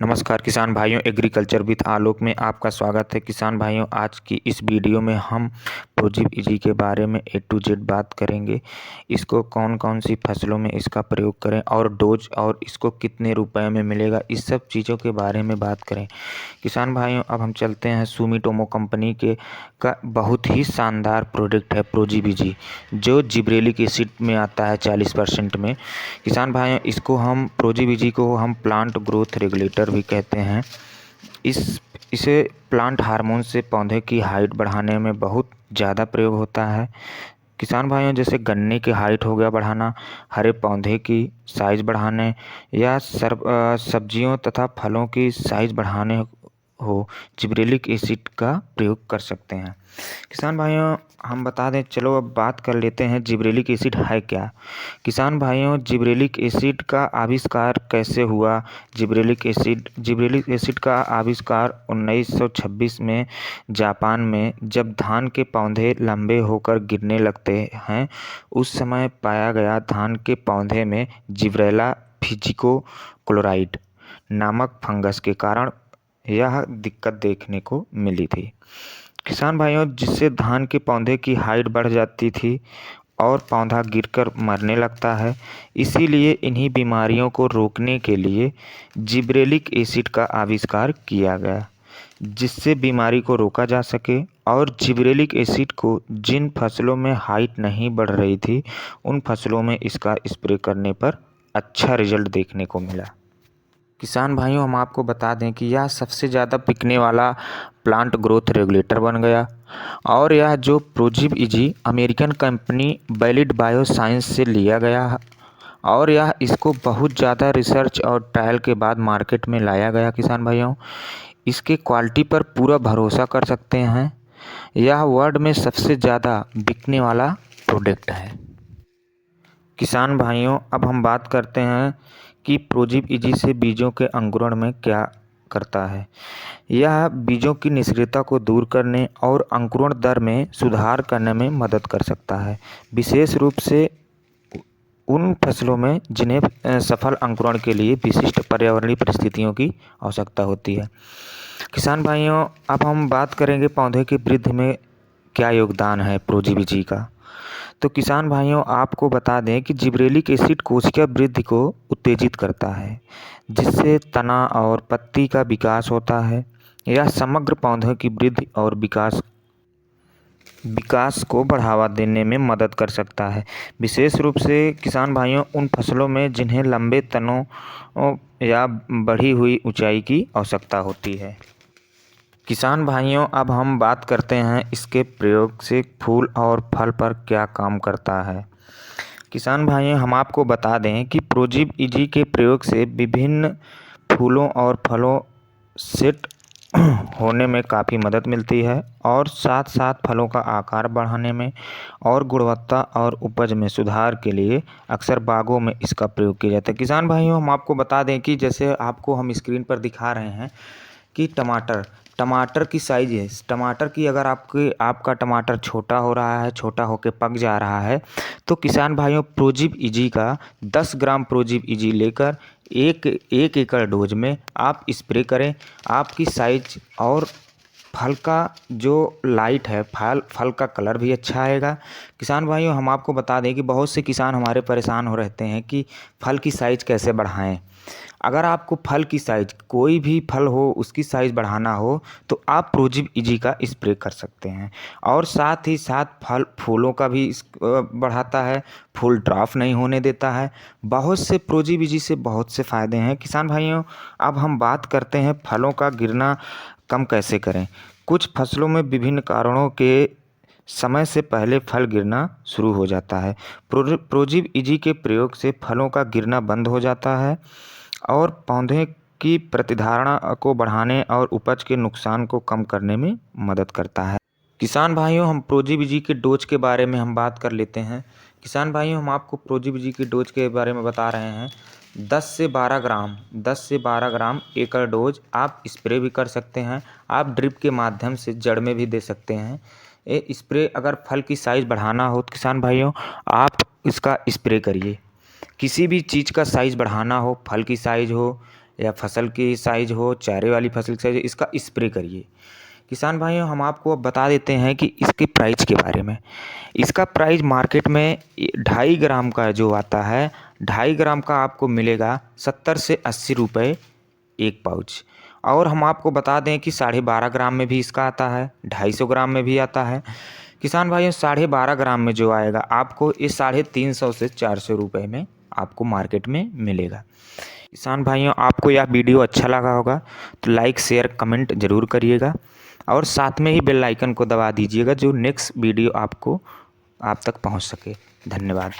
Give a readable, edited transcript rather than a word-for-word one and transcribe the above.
नमस्कार किसान भाइयों, एग्रीकल्चर विद आलोक में आपका स्वागत है। किसान भाइयों, आज की इस वीडियो में हम प्रोजीव इजी के बारे में ए टू जेड बात करेंगे। इसको कौन कौन सी फसलों में इसका प्रयोग करें और डोज और इसको कितने रुपए में मिलेगा, इस सब चीज़ों के बारे में बात करें। किसान भाइयों, अब हम चलते हैं सुमिटोमो कंपनी के का बहुत ही शानदार प्रोडक्ट है प्रोजीव इजी, जो जिब्रेलिक एसिड में आता है 40% में। किसान भाइयों, इसको हम प्रोजीव इजी को हम प्लांट ग्रोथ रेगुलेटर भी कहते हैं। इसे प्लांट हार्मोन से पौधे की हाइट बढ़ाने में बहुत ज़्यादा प्रयोग होता है। किसान भाइयों, जैसे गन्ने की हाइट हो गया बढ़ाना, हरे पौधे की साइज़ बढ़ाने या सब्जियों तथा फलों की साइज़ बढ़ाने हो, जिब्रेलिक एसिड का प्रयोग कर सकते हैं। किसान भाइयों, हम बता दें, चलो अब बात कर लेते हैं जिब्रेलिक एसिड है क्या। किसान भाइयों, जिब्रेलिक एसिड का आविष्कार कैसे हुआ। जिब्रेलिक एसिड का आविष्कार 1926 में जापान में जब धान के पौधे लंबे होकर गिरने लगते हैं, उस समय पाया गया धान के पौधे में जिब्रेला फिजिको क्लोराइड नामक फंगस के कारण यह दिक्कत देखने को मिली थी। किसान भाइयों, जिससे धान के पौधे की हाइट बढ़ जाती थी और पौधा गिरकर मरने लगता है। इसीलिए इन्हीं बीमारियों को रोकने के लिए जिब्रेलिक एसिड का आविष्कार किया गया, जिससे बीमारी को रोका जा सके। और जिब्रेलिक एसिड को जिन फसलों में हाइट नहीं बढ़ रही थी, उन फसलों में इसका स्प्रे करने पर अच्छा रिजल्ट देखने को मिला। किसान भाइयों, हम आपको बता दें कि यह सबसे ज़्यादा बिकने वाला प्लांट ग्रोथ रेगुलेटर बन गया और यह जो प्रोजीव इजी अमेरिकन कंपनी वैलिड बायोसाइंस से लिया गया है और यह इसको बहुत ज़्यादा रिसर्च और ट्रायल के बाद मार्केट में लाया गया। किसान भाइयों, इसके क्वालिटी पर पूरा भरोसा कर सकते हैं। यह वर्ल्ड में सबसे ज़्यादा बिकने वाला प्रोडक्ट है। किसान भाइयों, अब हम बात करते हैं कि प्रोजीव इजी से बीजों के अंकुरण में क्या करता है। यह बीजों की निष्क्रियता को दूर करने और अंकुरण दर में सुधार करने में मदद कर सकता है, विशेष रूप से उन फसलों में जिन्हें सफल अंकुरण के लिए विशिष्ट पर्यावरणीय परिस्थितियों की आवश्यकता होती है। किसान भाइयों, अब हम बात करेंगे पौधे की वृद्धि में क्या योगदान है प्रोजीव इजी का। तो किसान भाइयों, आपको बता दें कि जिब्रेलिक एसिड कोशिका वृद्धि को उत्तेजित करता है, जिससे तना और पत्ती का विकास होता है। यह समग्र पौधे की वृद्धि और विकास को बढ़ावा देने में मदद कर सकता है, विशेष रूप से किसान भाइयों उन फसलों में जिन्हें लंबे तनों या बढ़ी हुई ऊंचाई की आवश्यकता होती है। किसान भाइयों, अब हम बात करते हैं इसके प्रयोग से फूल और फल पर क्या काम करता है। किसान भाइयों, हम आपको बता दें कि प्रोजीव इजी के प्रयोग से विभिन्न फूलों और फलों सेट होने में काफ़ी मदद मिलती है और साथ साथ फलों का आकार बढ़ाने में और गुणवत्ता और उपज में सुधार के लिए अक्सर बागों में इसका प्रयोग किया जाता है। किसान भाइयों, हम आपको बता दें कि जैसे आपको हम स्क्रीन पर दिखा रहे हैं कि टमाटर की साइज़ है। टमाटर की अगर आपका टमाटर छोटा हो रहा है, छोटा होकर पक जा रहा है, तो किसान भाइयों प्रोजीव इजी का 10 ग्राम प्रोजीव इजी लेकर एक एकड़ डोज में आप स्प्रे करें। आपकी साइज और फल का जो लाइट है, फल का कलर भी अच्छा आएगा। किसान भाइयों, हम आपको बता दें कि बहुत से किसान हमारे परेशान हो रहते हैं कि फल की साइज़ कैसे बढ़ाएं। अगर आपको फल की साइज़, कोई भी फल हो उसकी साइज़ बढ़ाना हो, तो आप प्रोजीव इजी का स्प्रे कर सकते हैं। और साथ ही साथ फूलों का भी बढ़ाता है, फूल ड्राफ नहीं होने देता है। बहुत से प्रोजीव इजी से बहुत से फ़ायदे हैं। किसान भाइयों, अब हम बात करते हैं फलों का गिरना कम कैसे करें। कुछ फसलों में विभिन्न कारणों के समय से पहले फल गिरना शुरू हो जाता है। प्रोजीव इजी के प्रयोग से फलों का गिरना बंद हो जाता है और पौधे की प्रतिधारणा को बढ़ाने और उपज के नुकसान को कम करने में मदद करता है। किसान भाइयों, हम प्रोजीव इजी के डोज के बारे में हम बात कर लेते हैं। किसान भाइयों, हम आपको प्रोजीव इजी के डोज के बारे में बता रहे हैं। 10 से 12 ग्राम एकड़ डोज आप स्प्रे भी कर सकते हैं। आप ड्रिप के माध्यम से जड़ में भी दे सकते हैं। ये स्प्रे अगर फल की साइज़ बढ़ाना हो तो किसान भाइयों आप इसका स्प्रे करिए। किसी भी चीज़ का साइज़ बढ़ाना हो, फल की साइज़ हो या फसल की साइज़ हो, चारे वाली फसल की साइज़ हो, इसका स्प्रे करिए। किसान भाइयों, हम आपको अब बता देते हैं कि इसके प्राइस के बारे में। इसका प्राइस मार्केट में 2.5 ग्राम का जो आता है, 2.5 ग्राम का आपको मिलेगा 70 से 80 रुपये एक पाउच। और हम आपको बता दें कि 12.5 ग्राम में भी इसका आता है, 250 ग्राम में भी आता है। किसान भाइयों, 12.5 ग्राम में जो आएगा आपको ये 350 से 400 रुपये में आपको मार्केट में मिलेगा। किसान भाइयों, आपको यह वीडियो अच्छा लगा होगा तो लाइक, शेयर, कमेंट ज़रूर करिएगा और साथ में ही बेल आइकन को दबा दीजिएगा जो नेक्स्ट वीडियो आप तक पहुंच सके। धन्यवाद।